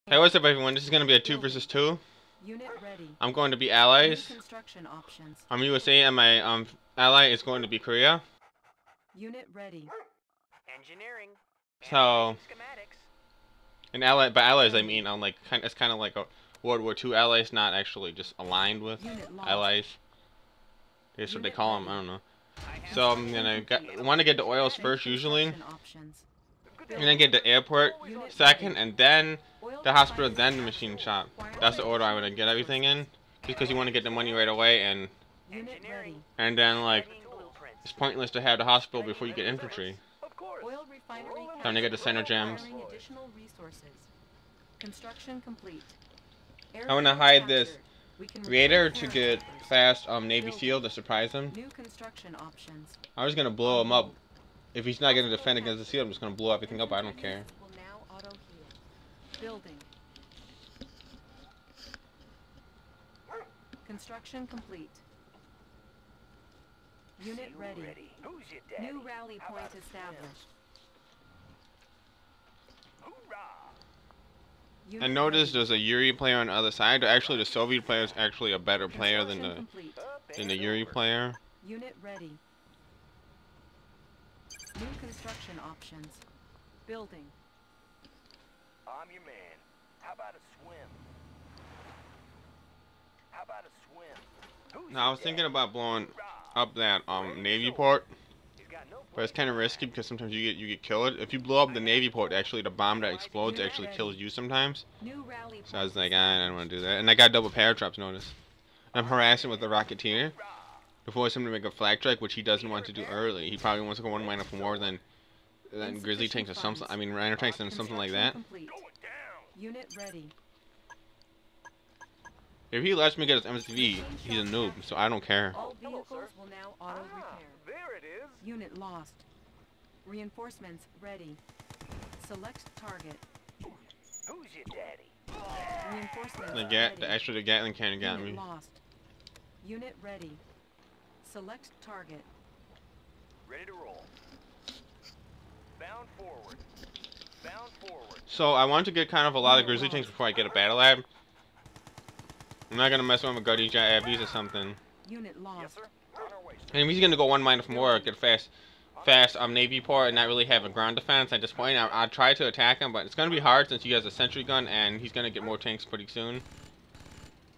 Hey, what's up, everyone? This is gonna be a 2 versus 2. Unit ready. I'm going to be allies. Construction options. I'm USA, and my ally is going to be Korea. Unit ready. Engineering. So, Schematics. an ally, by allies I mean it's kind of like a World War II allies, not actually just aligned with allies. That's what they call them. I don't know. So I'm gonna want to get the oils first usually, and then get the airport second, and then the hospital, then the machine shop. That's the order I want to get everything in, just because you want to get the money right away, and then like it's pointless to have the hospital before you get infantry. Time to get the center gems. Construction complete. I want to hide this Raider to get fast Navy SEAL to surprise him. New construction options. I was gonna blow him up. If he's not gonna defend against the SEAL, I'm just gonna blow everything up. I don't care. Will now auto heal. Building. Construction complete. Unit ready. Who's your daddy? New rally point established. Hoorah! I noticed there's a Yuri player on the other side. Actually, the Soviet player is actually a better player than the Yuri player. Unit ready. New construction options. Building. I'm your man. How about a swim? How about a swim? Who's Now I was thinking about blowing up that Navy port, but it's kind of risky because sometimes you get killed. If you blow up the Navy port, actually the bomb that explodes actually kills you sometimes. New rally So I was like, I don't want to do that. And I got double paratrops, notice. I'm harassing with the Rocketeer to force him to make a flag strike, which he doesn't want to do early. He probably wants to go one line up more than Grizzly tanks or something. I mean, Rhino tanks and something like that. Unit ready. If he lets me get his MCV, he's a noob, so I don't care. All vehicles will now auto repair. There it is. Unit lost. Reinforcements ready. Select target. Who's your daddy? Reinforcements The ready. the Gatling cannon got Unit me. lost. Unit ready. Select target. Ready to roll. Bound forward. Bound forward. So I want to get kind of a lot of Grizzly tanks before I get a battle lab. I'm not gonna mess around with Gutty Abbeys or something. Unit Yes, lost. sir. On our way, sir. And if he's gonna go one line from more, get fast Navy port and not really have a ground defense at this point, I'll try to attack him, but it's gonna be hard since he has a sentry gun and he's gonna get more tanks pretty soon.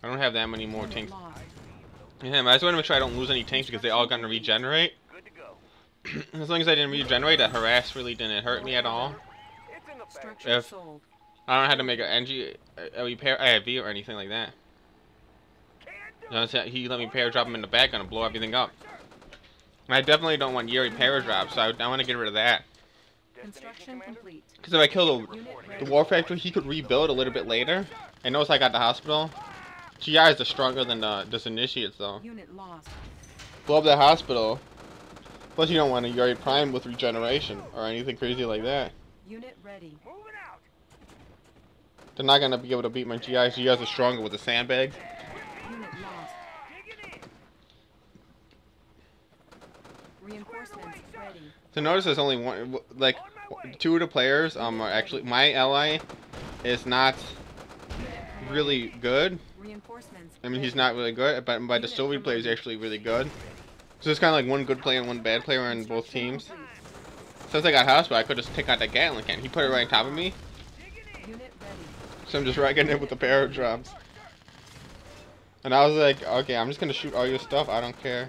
I don't have that many more tanks. Lost. Yeah, I just want to make sure I don't lose any tanks because they all gonna regenerate. Good to go. As long as I didn't regenerate, that harass really didn't hurt me at all. It's in the bag. Structure If- sold. I don't have to make an NG, a repair AV or anything like that. He let me pair drop him in the back and blow everything up. And I definitely don't want Yuri pair drop, so I want to get rid of that. Construction complete. Because if I kill Unit the ready. War Factory, he could rebuild a little bit later. I notice I got the hospital. GIs are stronger than this Initiates, though. Unit lost. Blow up the hospital. Plus, you don't want a Yuri Prime with regeneration or anything crazy like that. Unit ready. Moving out. They're not going to be able to beat my GIs. GIs are stronger with the sandbags. Unit lost. Digging in. Reinforcements ready. So notice there's only one, like, two of the players are actually, my ally is not really good. Reinforcements. I mean, he's ready. not really good, but the Soviet player is actually really good. So it's kind of like one good player and one bad player on both teams. Since I got hospital, I could just take out that Gatling cannon. He put it right on top of me, Unit ready. so I'm just right getting it with the paradrops. And I was like, okay, I'm just gonna shoot all your stuff. I don't care.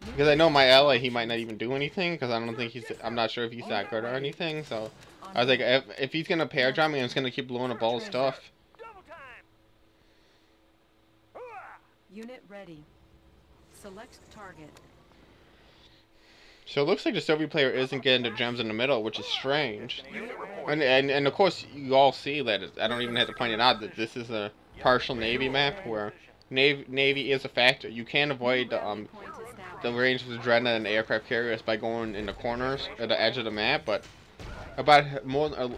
Because I know my ally, he might not even do anything, because I don't think I'm not sure if he's that good or anything, so I was like, if he's gonna pair drop me, I'm just gonna keep blowing up all his stuff. Double time. Hoorah! Unit ready. Select target. So it looks like the Soviet player isn't getting the gems in the middle, which is strange. Unit report. And of course, you all see that, I don't even have to point it out, that this is a partial Navy map, where Navy is a factor. You can avoid Rally point the established. range of the Dreadnought and the aircraft carriers by going in the corners at the edge of the map, but about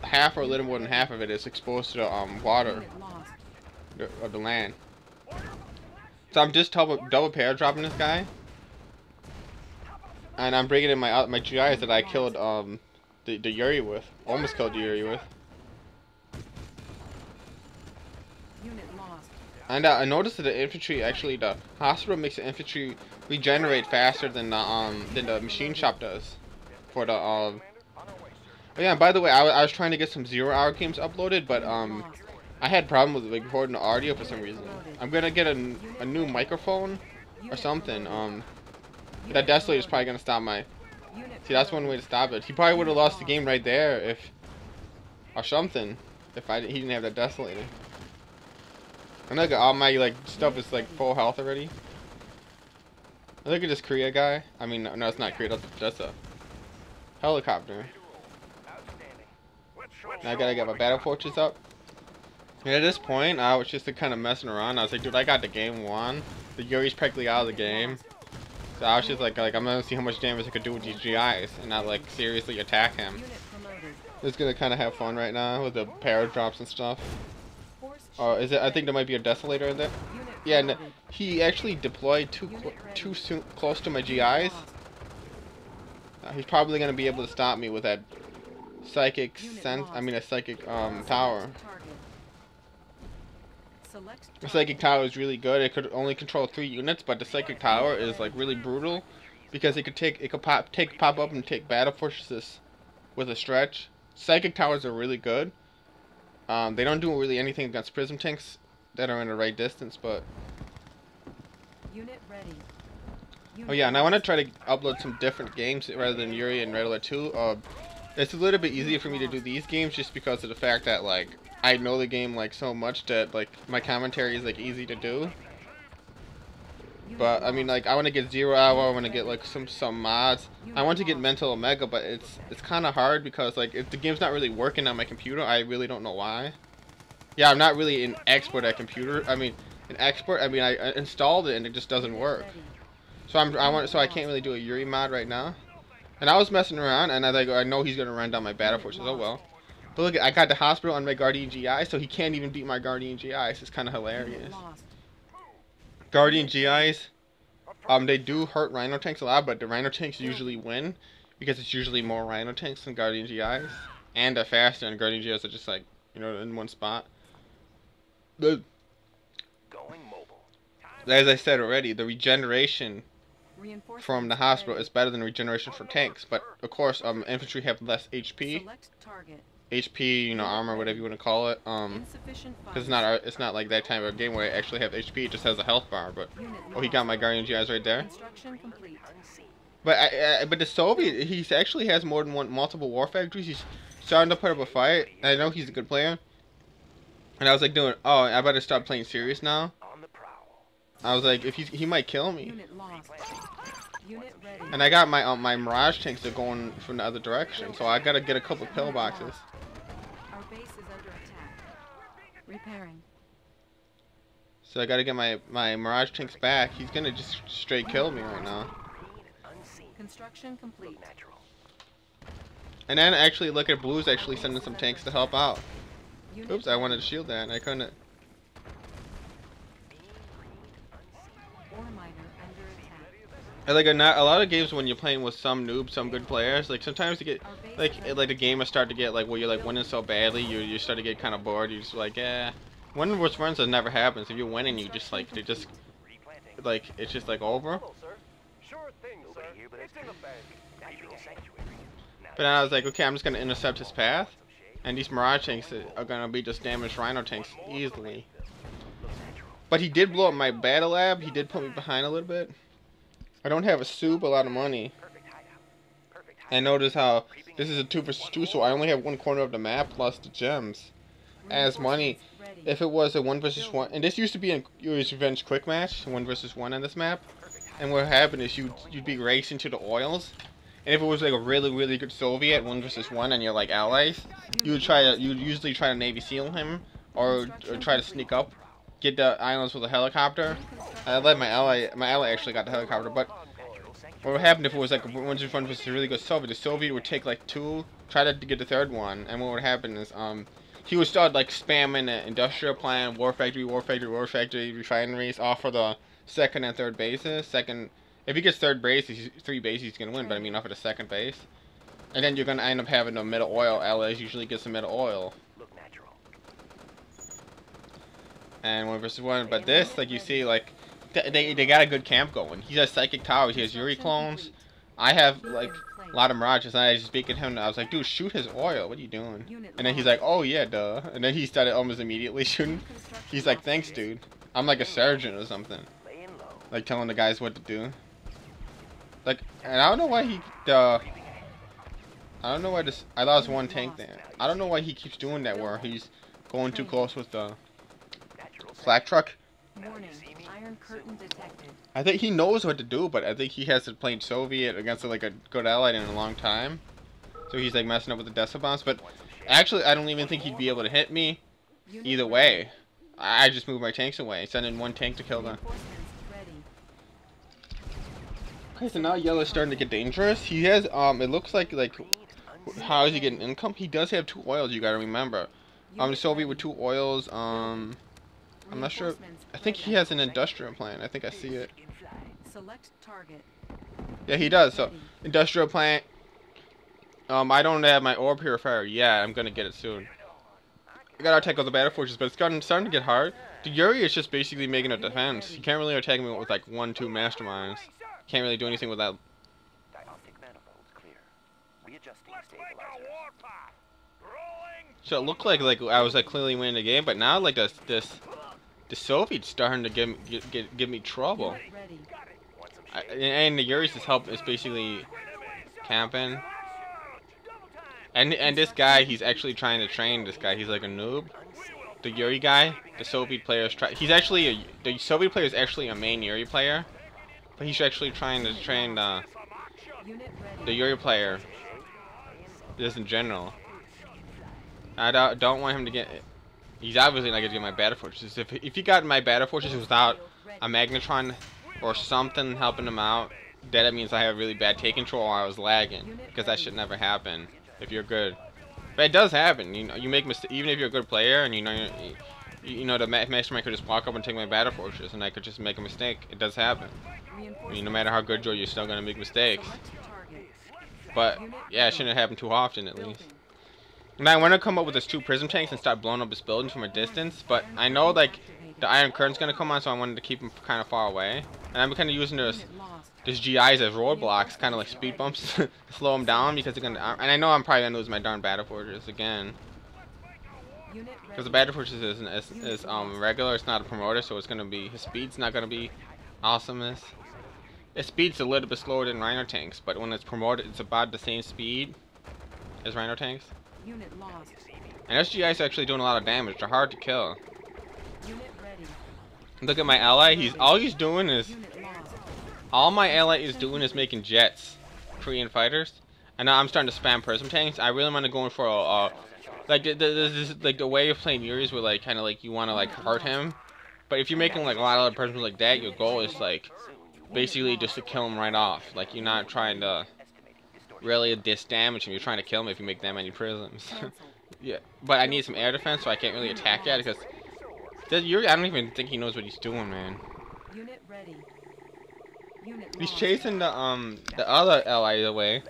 half or a little more than half of it is exposed to water Unit lost. or the land. So I'm just double pair dropping this guy, and I'm bringing in my GIs that I killed the Yuri with. Almost killed the Yuri with. Unit lost. And I noticed that the infantry, actually, the hospital makes the infantry regenerate faster than the machine shop does. For the Oh yeah, by the way, I was trying to get some 0-hour games uploaded, but I had problems with recording the audio for some reason. I'm gonna get a new microphone or something. That Desolator is probably gonna stop my. See, that's one way to stop it. He probably would have lost the game right there if, or something, if he didn't have that Desolator. And look at all my like stuff is like full health already. And look at this Korea guy. I mean, no, it's not Korea. That's a helicopter. Now I gotta get my battle fortress up. And at this point, I was just kind of messing around. I was like, dude, I got the game won. The Yuri's practically out of the game. So I was just like I'm gonna see how much damage I could do with these GIs and not like seriously attack him. Just gonna kind of have fun right now with the paratrops and stuff. Is it? I think there might be a Desolator in there. Yeah, and he actually deployed too close to my GIs. He's probably gonna be able to stop me with that psychic a psychic tower. The psychic tower is really good. It could only control 3 units, but the psychic tower is like really brutal because it could pop up and take battle fortresses with a stretch. Psychic towers are really good. They don't do really anything against prism tanks that are in the right distance, but. Unit ready. Oh yeah, and I want to try to upload some different games rather than Yuri and Red Alert 2. It's a little bit easier for me to do these games just because of the fact that like I know the game like so much that like my commentary is like easy to do. But I mean, like I want to get 0-hour, I want to get like some mods. I want to get Mental Omega, but it's kind of hard because like if the game's not really working on my computer, I really don't know why. Yeah, I'm not really an expert at computer. I mean, I installed it and it just doesn't work. So I can't really do a Yuri mod right now. And I was messing around, and I know he's gonna run down my battle forces. Oh well. But look, I got the hospital on my Guardian GI, so he can't even beat my Guardian GIs. It's kind of hilarious. Guardian GIs, they do hurt Rhino tanks a lot, but the Rhino tanks usually win because it's usually more Rhino tanks than Guardian GIs, and they're faster. And Guardian GIs are just like in one spot. But as I said already, the regeneration from the hospital is better than regeneration for tanks, but of course infantry have less HP. Armor, whatever you want to call it, because it's not like that type of game where I actually have HP. It just has a health bar. But he got my Guardian GIs right there. But the Soviet, he actually has more than multiple war factories. He's starting to put up a fight. I know he's a good player, and I was like I better start playing serious now. I was like, if he might kill me. And I got my my Mirage tanks that are going from the other direction, so I gotta get a couple pillboxes. Our base is under attack. Repairing. So I gotta get my Mirage tanks back. He's gonna just straight kill me right now. Construction complete. And then actually look at Blue's actually sending some tanks to help out. Oops, I wanted to shield that and I couldn't. And like a lot of games when you're playing with some noobs, some good players, like sometimes you get like the game will start to get like where you're like winning so badly, you start to get kind of bored. You're just like, winning with friends that never happens. If you're winning, you just like it's just like over. But then I was like, okay, I'm just gonna intercept his path, and these Mirage tanks are gonna be just damaged Rhino tanks easily. But he did blow up my battle lab. He did put me behind a little bit. I don't have a lot of money. And notice how this is a 2 versus 2, so I only have one corner of the map plus the gems as money. If it was a 1 versus 1, and this used to be in Yuris Revenge quick match, 1 versus 1 on this map. And what happened is you'd be racing to the oils, and if it was like a really good Soviet 1 versus 1 and you're like allies, you'd usually try to Navy SEAL him or try to sneak up, get the islands with a helicopter. I let my ally actually got the helicopter, but what would happen if it was like a 1 versus 1 versus a really good Soviet? The Soviet would take like 2, try to get the 3rd one, and what would happen is he would start like spamming the industrial plant, war factory, refineries off of the 2nd and 3rd bases. If he gets 3rd base, 3 bases, he's gonna win. But I mean, off of the 2nd base. And then you're gonna end up having a middle oil. Allies usually get some middle oil. Look natural. And 1v1, but this, like you see, like they got a good camp going. He has psychic towers. He has Yuri clones. I have like a lot of mirages. And I just speak at him. And I was like, dude, shoot his oil. What are you doing? And then he's like, oh yeah, duh. And then he started almost immediately shooting. He's like, thanks, dude. I'm like a sergeant or something. Laying low. Like telling the guys what to do. Like, and I don't know why he I don't know why this. I lost one tank there. I don't know why he keeps doing that where he's going too close with the Natural. flak truck. Warning. Iron curtain detected. I think he knows what to do, but I think he hasn't played Soviet against like a good ally in a long time. So he's like messing up with the Dessa bombs. But actually, I don't even think he'd be able to hit me either way. I just moved my tanks away, sending one tank to kill them. Okay, so now yellow's starting to get dangerous. He has it looks like how is he getting income? He does have 2 oils. You gotta remember. Soviet with 2 oils. I'm not sure. I think he has an industrial plant. I think I see it. Select target. Yeah, he does. So industrial plant. I don't have my ore purifier yet. I'm gonna get it soon. I gotta attack all the battle forces, but it's starting to get hard. The Yuri is just basically making a defense. You can't really attack me with like 1-2 masterminds. Can't really do anything with that. Dioptic manifolds clear. Readjusting stabilizers. So it looked like I was like clearly winning the game, but now like the Soviets starting to give me trouble. And the Yuris is basically camping. And this guy, he's actually trying to train this guy. He's like a noob. The Yuri guy, the Soviet player is the Soviet player is actually a main Yuri player, but he's actually trying to train the Yuri player just in general. I don't want him to get. He's obviously not gonna get my battle fortresses. If he got my battle fortresses without a magnetron or something helping him out, that means I have really bad take control or I was lagging, because that should never happen if you're good. But it does happen. You know, you make mistakes even if you're a good player, and you know the mastermind could just walk up and take my battle fortress, and I could just make a mistake. It does happen. I mean, no matter how good you are, you're still gonna make mistakes. But yeah, it shouldn't happen too often, at least. And I want to come up with his 2 prism tanks and start blowing up his buildings from a distance, but I know like the Iron Curtain's gonna come on, so I wanted to keep him kind of far away. And I'm kind of using this GIs as roadblocks, kind of like speed bumps, to slow him down, because they're gonna. And I know I'm probably gonna lose my darn battle fortress again, because the battle fortress is regular. It's not a promoter, so it's gonna be his speed's not gonna be awesomeness. His speed's a little bit slower than Rhino tanks, but when it's promoted, it's about the same speed as Rhino tanks. Unit lost. And SGI's actually doing a lot of damage. They're hard to kill. Unit ready. Look at my ally. All my ally is doing is making jets, Korean fighters. And now I'm starting to spam prism tanks. I really want to go in for a like the way of playing Yuris, where like kind of like you want to like hurt him. But if you're making like a lot of prisms like that, your goal is like basically just to kill him right off. Like you're not trying to really damage him. You're trying to kill him if you make that many prisms. Yeah, but I need some air defense, so I can't really attack yet, because I don't even think he knows what he's doing, man. Unit ready. He's chasing the other ally away.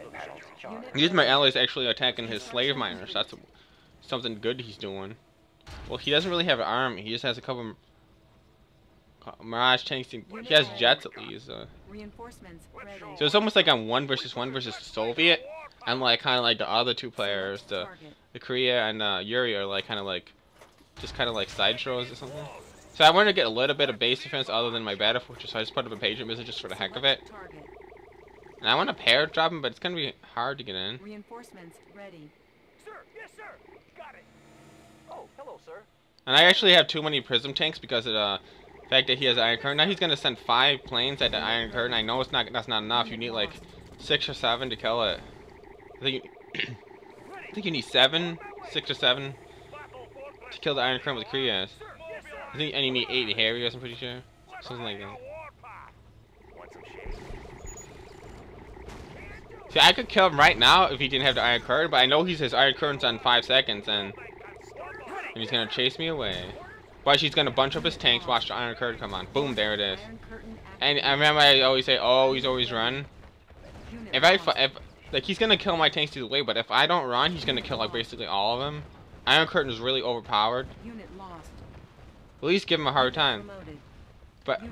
These my allies actually attacking his slave miners. That's something good he's doing. Well, he doesn't really have an army. He just has a couple Mirage tanks. He has jets at least. Reinforcements ready. So it's almost like I'm 1 versus the Soviet, and like kind of like the other 2 players, the Korea and Yuri, are like kind of like just kind of like sideshows or something. So I wanted to get a little bit of base defense other than my battle fortress, so I just put up a pager missile just for the heck of it. And I want to pair drop him, but it's gonna be hard to get in. Reinforcements ready. Sir, yes, sir. Got it. Oh, hello, sir. And I actually have too many prism tanks because of the fact that he has Iron Curtain. Now he's gonna send 5 planes at the Iron Curtain. I know that's not enough. You need like 6 or 7 to kill it. I think you need 6 or 7 to kill the Iron Curtain with Kriyas. And you need 8 Harriers, I'm pretty sure. Something like that. See, I could kill him right now if he didn't have the Iron Curtain, but I know his Iron Curtain's on 5 seconds, and he's gonna chase me away. But she's gonna bunch up his tanks, watch the Iron Curtain come on. Boom, there it is. And I remember I always say, always run. If like he's gonna kill my tanks either way, but if I don't run, he's gonna kill like basically all of them. Iron Curtain is really overpowered. Unit lost. At least give him a hard Unit time. promoted.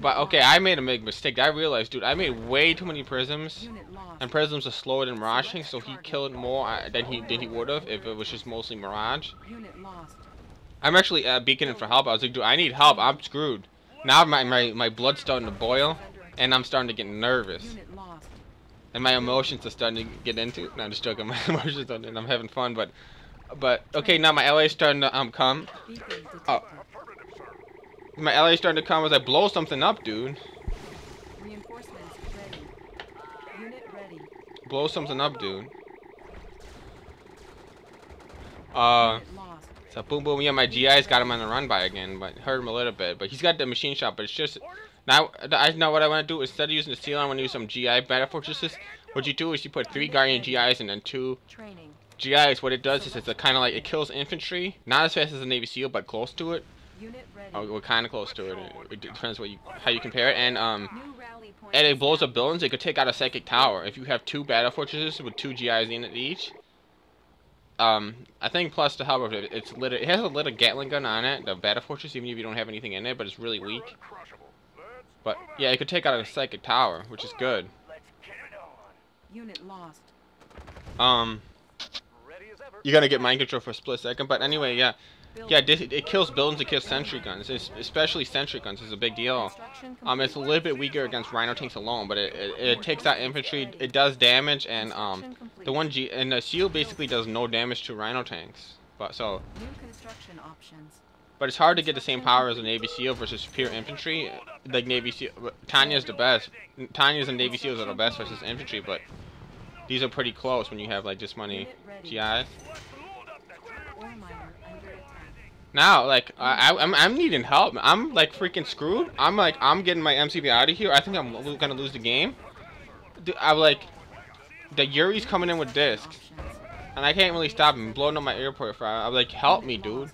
But okay, I made a big mistake. I realized, dude, I made way too many prisms, Unit lost. and prisms are slower than miraging, so he killed more than he would have if it was just mostly mirage. Unit lost. I'm actually beaconing for help. I was like, dude, I need help. I'm screwed. Now my blood's starting to boil, and I'm starting to get nervous. Unit lost. And my emotions are starting to get into. No, I'm just joking. My emotions are, and I'm having fun. But okay, now my LA's starting to come. Beacon detected. Oh, my LA's starting to come as I blow something up, dude. Reinforcements ready. Unit ready. Blow something up, dude. Unit lost. So boom, boom. Yeah, my GI's got him on the run by again, but hurt him a little bit. But he's got the machine shot. But it's just now I know what I want to do. Instead of using the seal, I want to use some GI battle fortresses. What you do is you put 3 Guardian GIs and then 2 Training. GIs. What it does is it's a kind of like it kills infantry, not as fast as a Navy SEAL, but close to it. Unit ready. Oh, we're kind of close to it. It depends how you compare it. And New rally point and it blows up established. buildings. It could take out a psychic tower. If you have 2 battle fortresses with 2 GIs in it each. I think plus to help with it, it has a little Gatling gun on it, the battle fortress, even if you don't have anything in it, but it's really weak. But yeah, it could take out a psychic tower, which is good. Let's get it on. Unit lost. Ready as ever. You gotta get mind control for a split second. But anyway, yeah, it kills buildings. It kills sentry guns, especially sentry guns is a big deal. Construction It's a little bit weaker against rhino tanks alone, but it takes out infantry. It does damage, and the the seal basically does no damage to rhino tanks. But New construction options. but it's hard to get the same power as a Navy SEAL versus pure infantry. Like Navy SEAL, Tanya's the best. Tanya's and Navy SEALs are the best versus infantry, but these are pretty close when you have like this many GIs. Ore miner under attack. Now, like I'm needing help. I'm like freaking screwed. I'm getting my MCV out of here. I think I'm gonna lose the game. I'm like, the Yuris coming in with discs, Options. and I can't really stop him blowing up my airport. I'm like, help me, dude.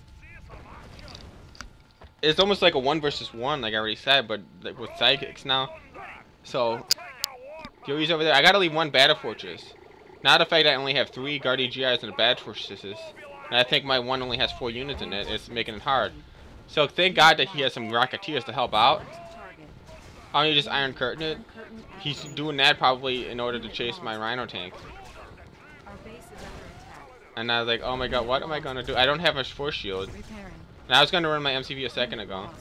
It's almost like a 1 versus 1, like I already said, but like with psychics now. So Yuris over there. I gotta leave 1 battle fortress. Now the fact that I only have 3 Guardian GIs and a battle fortresses, and I think my one only has 4 units in it, it's making it hard. So thank God that he has some Rocketeers to help out. Target. I only just Iron Curtain it. Curtain He's activated. doing that probably in order to chase my Rhino tank. Our base is under attack. And I was like, oh my God, what am I gonna do? I don't have a force shield. Repairing. And I was gonna run my MCV a second ago. Lost.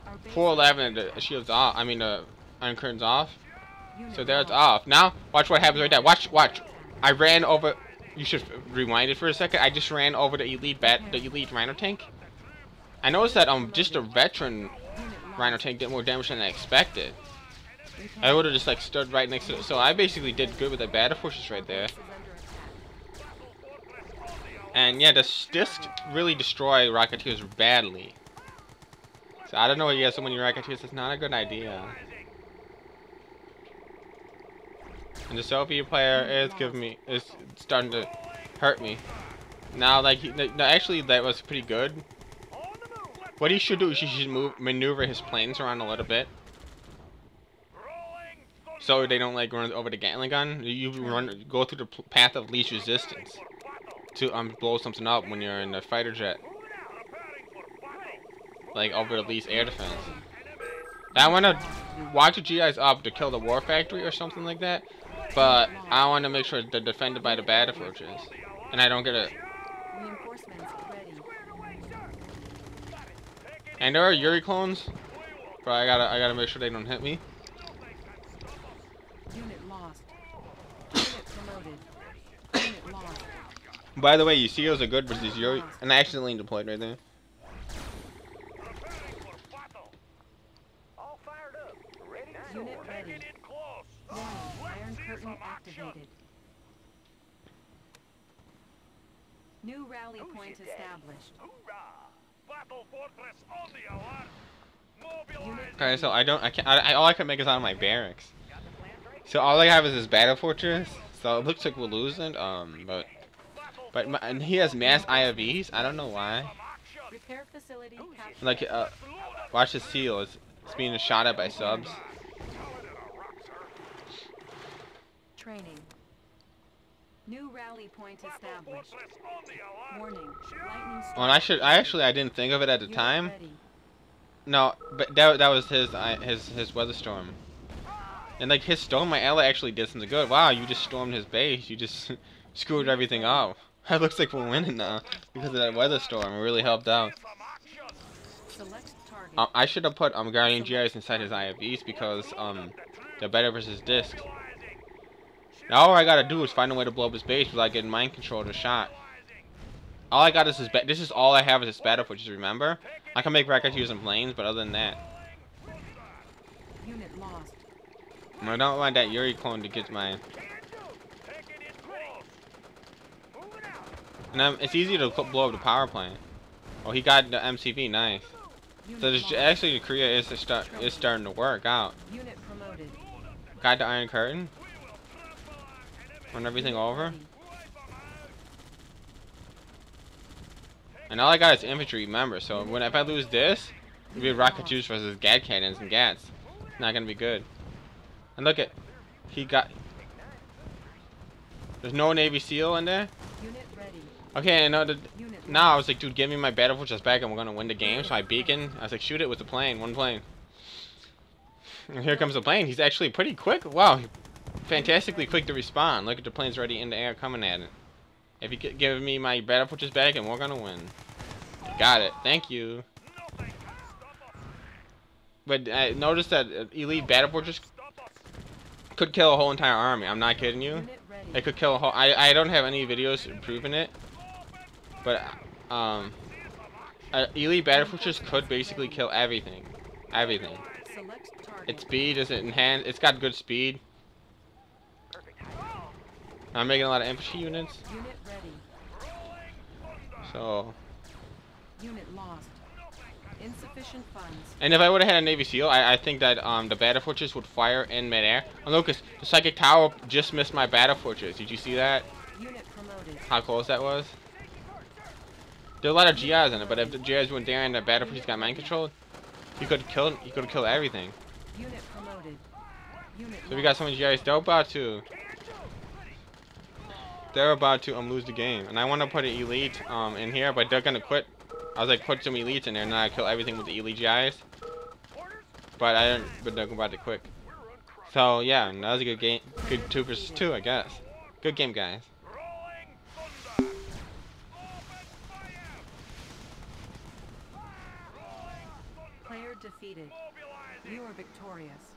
Our base 411, the shield's off. I mean, the Iron Curtain's off. unit So there it's lost. off. Now, watch what happens right there. Watch. I ran over. You should rewind it for a second. I just ran over the elite Rhino tank. I noticed that just a veteran Unit lost. Rhino tank did more damage than I expected. I Repairing. would have just like stood right next to it. So I basically did good with the battle forces right there. Base is under attack. And yeah, this disc really destroy Rocketeers badly. So I don't know why you have so many Rocketeers. It's not a good idea. And the Soviet player is starting to hurt me. Now, like, no, actually, that was pretty good. What he should do is he should maneuver his planes around a little bit, so they don't like run over the Gatling gun. You go through the path of least resistance to blow something up when you're in the fighter jet, like over the least air defense. I want to watch the GIs up to kill the war factory or something like that, but I want to make sure they're defended by the battle fortress, and I don't get it. Reinforcements ready. And there are Yuri clones, but I gotta make sure they don't hit me. Unit lost. Unit promoted. Unit lost. By the way, you see those are good versus Yuri, and I accidentally deployed right there. All fired up. Ready to Unit soar. ready. Taking it close. Warning, Iron Curtain activated. New rally point Who's your daddy? established. Hoorah! Battle fortress on the alert. Mobilize. Okay, so all I can make is out of my barracks. So all I have is this battle fortress. So it looks like we're losing. And he has mass IFVs. I don't know why. Repair facility captured. Like, watch the seal. It's being shot at by subs. Training. New rally point Battle established. fortress on the alert. Warning. Lightning strike. Well, I didn't think of it at the Unit time. ready. No, but that was his weather storm. And like his storm, my ally actually did something good. Wow, you just stormed his base. You just screwed everything up. It looks like we're winning now because of that weather storm. It really helped out. Some action. Select target. I should have put Guardian GIs inside his IFVs because they're better versus discs. Now all I gotta do is find a way to blow up his base without getting mind controlled or shot. All I got is this is all I have is his battle footage, remember? I can make records using planes, but other than that. Unit lost. I don't want that Yuri clone to get my... Taking it close. Moving out. And it's easy to blow up the power plant. Oh, he got the MCV, nice. Unit So there's lost. actually the Korea is starting to work out. Unit promoted. Got the Iron Curtain. Run everything Unit over. ready. And all I got is infantry, remember. So if I lose this, it'll be rocket juice versus Gat cannons and Gats. It's not gonna be good. And look at, he got. There's no Navy SEAL in there. Unit ready. Okay, I know that. Unit Now I was like, dude, give me my battle fortress back, and we're gonna win the game. So I beacon. I was like, shoot it with the plane, one plane. And here comes the plane. He's actually pretty quick. Wow, fantastically quick to respond. Look at the planes already in the air coming at it. If you could give me my battle fortress back, and we're gonna win. Got it. Thank you. But I noticed that elite battle fortress could kill a whole entire army. I'm not kidding you. Unit ready. It could kill a whole. I don't have any videos proving it, but elite battle fortress could basically kill everything. Everything. Select target. Its speed is enhanced. It's got good speed. I'm making a lot of infantry units, Unit ready. so. Unit lost. Insufficient funds. And if I would have had a Navy SEAL, I think that the battle fortress would fire in midair. Oh, Lucas, the psychic tower just missed my battle fortress. Did you see that? Unit promoted. How close that was? There are a lot of GIs in it, but if the GIs went there and the battle fortress got mind controlled, you could have killed everything. Unit promoted. Unit So we got so many GIs. They're about to lose the game, and I want to put an elite in here, but they're gonna quit. I was like, put some elites in there, and then I kill everything with the elite GIs. But I don't. But they're about to quit. So yeah, that was a good game. Good 2 versus 2, I guess. Good game, guys. Player defeated. You are victorious.